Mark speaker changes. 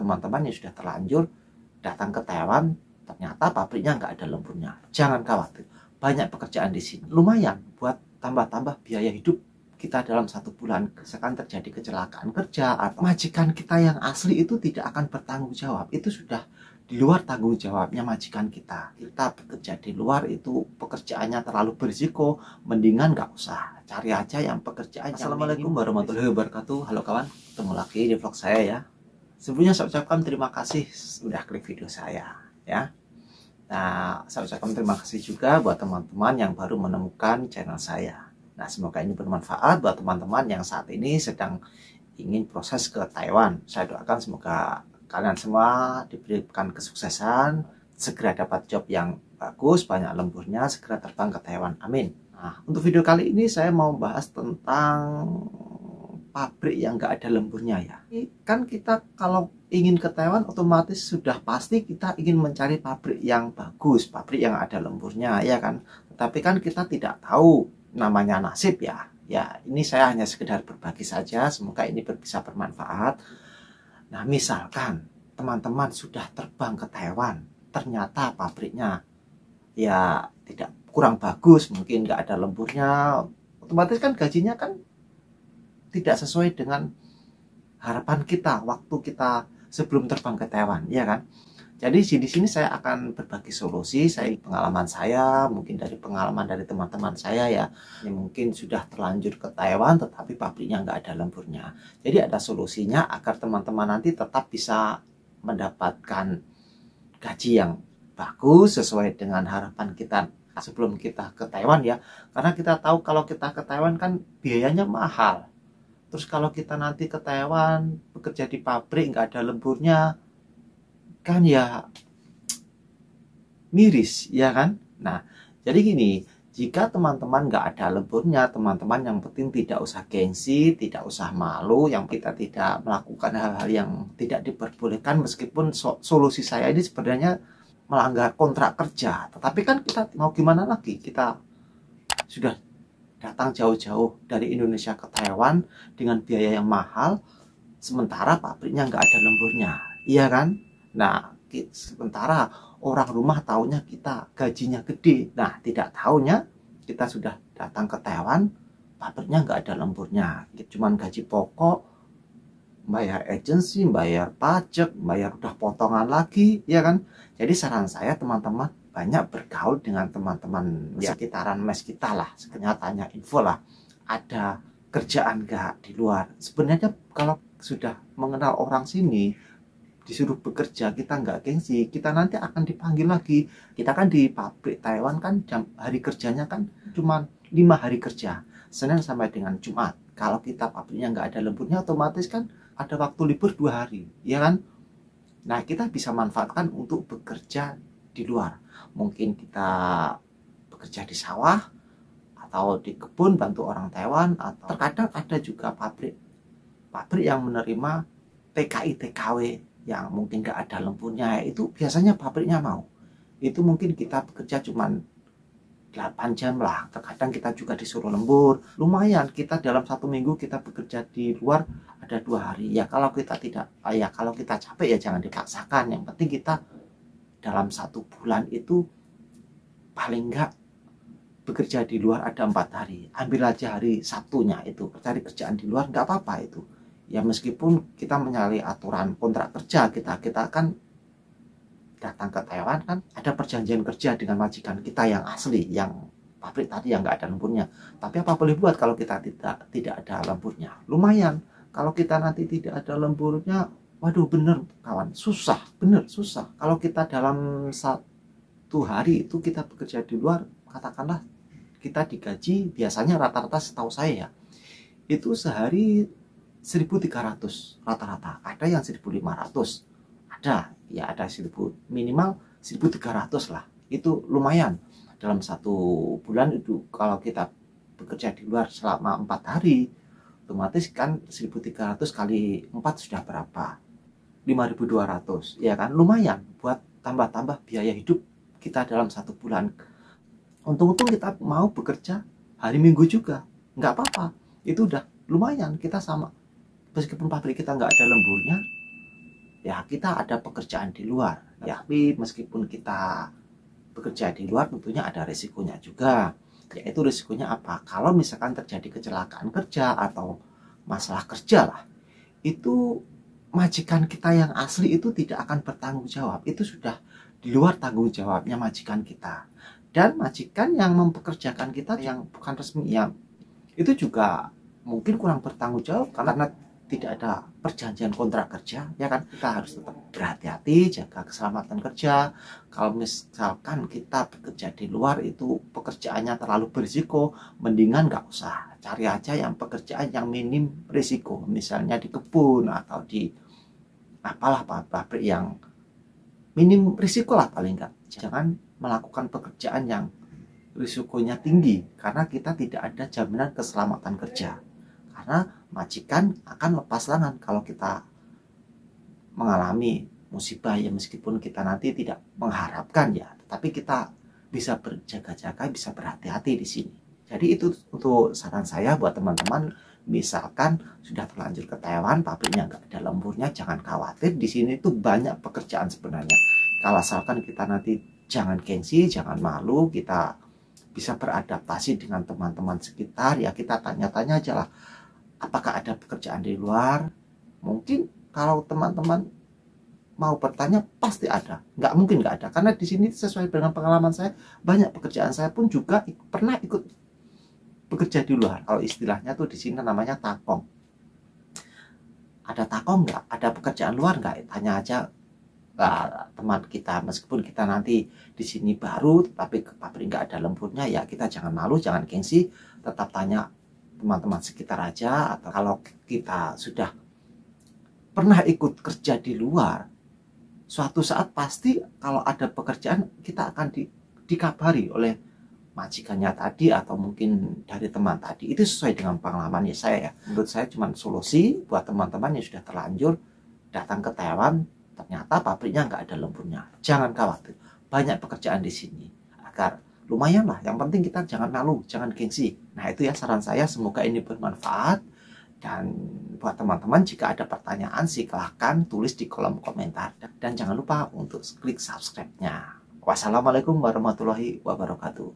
Speaker 1: teman-teman yang sudah terlanjur datang ke Taiwan, ternyata pabriknya nggak ada lemburnya. Jangan khawatir, banyak pekerjaan di sini. Lumayan buat tambah-tambah biaya hidup kita dalam 1 bulan. Misalkan terjadi kecelakaan kerja atau majikan kita yang asli itu tidak akan bertanggung jawab. Itu sudah di luar tanggung jawabnya majikan kita. Kita bekerja di luar itu pekerjaannya terlalu berisiko, mendingan nggak usah. Cari aja yang pekerjaan. Assalamualaikum warahmatullahi wabarakatuh. Halo kawan, ketemu lagi di vlog saya ya. Sebelumnya saya ucapkan terima kasih sudah klik video saya ya. Nah, saya ucapkan terima kasih juga buat teman-teman yang baru menemukan channel saya. Nah, semoga ini bermanfaat buat teman-teman yang saat ini sedang ingin proses ke Taiwan. Saya doakan semoga kalian semua diberikan kesuksesan, segera dapat job yang bagus, banyak lemburnya, segera terbang ke Taiwan. Amin. Nah, untuk video kali ini saya mau bahas tentang pabrik yang nggak ada lemburnya ya. Kan kita kalau ingin ke Taiwan otomatis sudah pasti kita ingin mencari pabrik yang bagus, pabrik yang ada lemburnya ya kan. Tetapi kan kita tidak tahu namanya nasib ya. Ya, ini saya hanya sekedar berbagi saja, semoga ini bisa bermanfaat. Nah, misalkan teman-teman sudah terbang ke Taiwan, ternyata pabriknya ya tidak kurang bagus, mungkin nggak ada lemburnya, otomatis kan gajinya kan tidak sesuai dengan harapan kita waktu kita sebelum terbang ke Taiwan, ya kan? Jadi di sini saya akan berbagi solusi, pengalaman saya, mungkin dari pengalaman dari teman-teman saya ya, yang mungkin sudah terlanjur ke Taiwan tetapi pabriknya nggak ada lemburnya. Jadi ada solusinya agar teman-teman nanti tetap bisa mendapatkan gaji yang bagus sesuai dengan harapan kita sebelum kita ke Taiwan ya. Karena kita tahu kalau kita ke Taiwan kan biayanya mahal. Terus kalau kita nanti ke Taiwan bekerja di pabrik nggak ada lemburnya, kan ya miris ya kan. Nah, jadi gini, jika teman-teman nggak ada lemburnya, teman-teman yang penting tidak usah gengsi, tidak usah malu, yang kita tidak melakukan hal-hal yang tidak diperbolehkan. Meskipun solusi saya ini sebenarnya melanggar kontrak kerja, tetapi kan kita mau gimana lagi, kita sudah datang jauh-jauh dari Indonesia ke Taiwan dengan biaya yang mahal, sementara pabriknya nggak ada lemburnya, iya kan? Nah, sementara orang rumah taunya kita gajinya gede. Nah, tidak taunya kita sudah datang ke Taiwan, pabriknya nggak ada lemburnya. Cuman gaji pokok, bayar agensi, bayar pajak, bayar udah potongan lagi, ya kan? Jadi saran saya teman-teman banyak bergaul dengan teman-teman ya, sekitaran mes kita lah. Sebenarnya tanya info lah, ada kerjaan nggak di luar. Sebenarnya kalau sudah mengenal orang sini, disuruh bekerja, kita nggak gengsi, kita nanti akan dipanggil lagi. Kita kan di pabrik Taiwan kan hari kerjanya kan cuma 5 hari kerja, Senin sampai dengan Jumat. Kalau kita pabriknya nggak ada lemburnya, otomatis kan ada waktu libur 2 hari, ya kan? Nah, kita bisa manfaatkan untuk bekerja di luar. Mungkin kita bekerja di sawah atau di kebun bantu orang Taiwan, atau terkadang ada juga pabrik yang menerima TKI TKW yang mungkin nggak ada lemburnya, itu biasanya pabriknya mau. Itu mungkin kita bekerja cuman 8 jam lah, terkadang kita juga disuruh lembur. Lumayan, kita dalam 1 minggu kita bekerja di luar ada 2 hari. Ya kalau kita tidak, ya kalau kita capek ya jangan dipaksakan. Yang penting kita dalam 1 bulan itu paling nggak bekerja di luar ada 4 hari. Ambil aja hari Sabtunya itu cari kerjaan di luar, nggak apa-apa itu. Ya meskipun kita menyalahi aturan kontrak kerja, kita kan datang ke Taiwan kan ada perjanjian kerja dengan majikan kita yang asli, yang pabrik tadi yang nggak ada lemburnya. Tapi apa boleh buat kalau kita tidak ada lemburnya? Lumayan kalau kita nanti tidak ada lemburnya, waduh bener kawan, susah, bener susah. Kalau kita dalam 1 hari itu kita bekerja di luar, katakanlah kita digaji biasanya rata-rata setahu saya ya, itu sehari 1.300 rata-rata, ada yang 1.500, ada ya, ada 1.000, minimal 1.300 lah. Itu lumayan dalam 1 bulan. Itu kalau kita bekerja di luar selama 4 hari, otomatis kan 1.300 kali 4 sudah berapa? 5.200 ya kan, lumayan buat tambah-tambah biaya hidup kita dalam 1 bulan. Untung-untung kita mau bekerja hari Minggu juga, nggak apa-apa, itu udah lumayan. Kita sama, meskipun pabrik kita nggak ada lemburnya, ya kita ada pekerjaan di luar. Ya, tapi meskipun kita bekerja di luar tentunya ada risikonya juga. Yaitu risikonya apa? Kalau misalkan terjadi kecelakaan kerja atau masalah kerja lah, itu majikan kita yang asli itu tidak akan bertanggung jawab. Itu sudah di luar tanggung jawabnya majikan kita. Dan majikan yang mempekerjakan kita yang bukan resmi, ya itu juga mungkin kurang bertanggung jawab karena tidak ada perjanjian kontrak kerja, ya kan. Kita harus tetap berhati-hati, jaga keselamatan kerja. Kalau misalkan kita bekerja di luar itu pekerjaannya terlalu berisiko, mendingan nggak usah, cari aja yang pekerjaan yang minim risiko, misalnya di kebun atau di apalah pabrik yang minim risiko lah paling nggak. Jangan melakukan pekerjaan yang risikonya tinggi karena kita tidak ada jaminan keselamatan kerja. Karena majikan akan lepas tangan kalau kita mengalami musibah, ya meskipun kita nanti tidak mengharapkan ya, tetapi kita bisa berjaga-jaga, bisa berhati-hati di sini. Jadi itu untuk saran saya buat teman-teman, misalkan sudah terlanjur ketahuan pabriknya nggak ada lemburnya, jangan khawatir, di sini tuh banyak pekerjaan sebenarnya. Kalau asalkan kita nanti jangan gengsi, jangan malu, kita bisa beradaptasi dengan teman-teman sekitar, ya kita tanya-tanya aja lah, apakah ada pekerjaan di luar. Mungkin kalau teman-teman mau bertanya pasti ada, nggak mungkin nggak ada, karena di sini sesuai dengan pengalaman saya, banyak pekerjaan saya pun juga pernah ikut bekerja di luar. Kalau istilahnya tuh di sini namanya takong. Ada takong nggak? Ada pekerjaan luar nggak? Tanya aja teman kita, meskipun kita nanti di sini baru, tapi ke pabrik nggak ada lemburnya, ya kita jangan malu, jangan gengsi, tetap tanya teman-teman sekitar aja. Atau kalau kita sudah pernah ikut kerja di luar, suatu saat pasti kalau ada pekerjaan kita akan dikabari oleh majikannya tadi atau mungkin dari teman tadi. Itu sesuai dengan pengalaman ya saya ya. Menurut saya cuma solusi buat teman-teman yang sudah terlanjur datang ke Taiwan, ternyata pabriknya nggak ada lemburnya. Jangan khawatir, banyak pekerjaan di sini. Agar lumayan lah, yang penting kita jangan malu, jangan gengsi. Nah itu ya saran saya, semoga ini bermanfaat. Dan buat teman-teman, jika ada pertanyaan silahkan tulis di kolom komentar. Dan jangan lupa untuk klik subscribe-nya. Wassalamualaikum warahmatullahi wabarakatuh.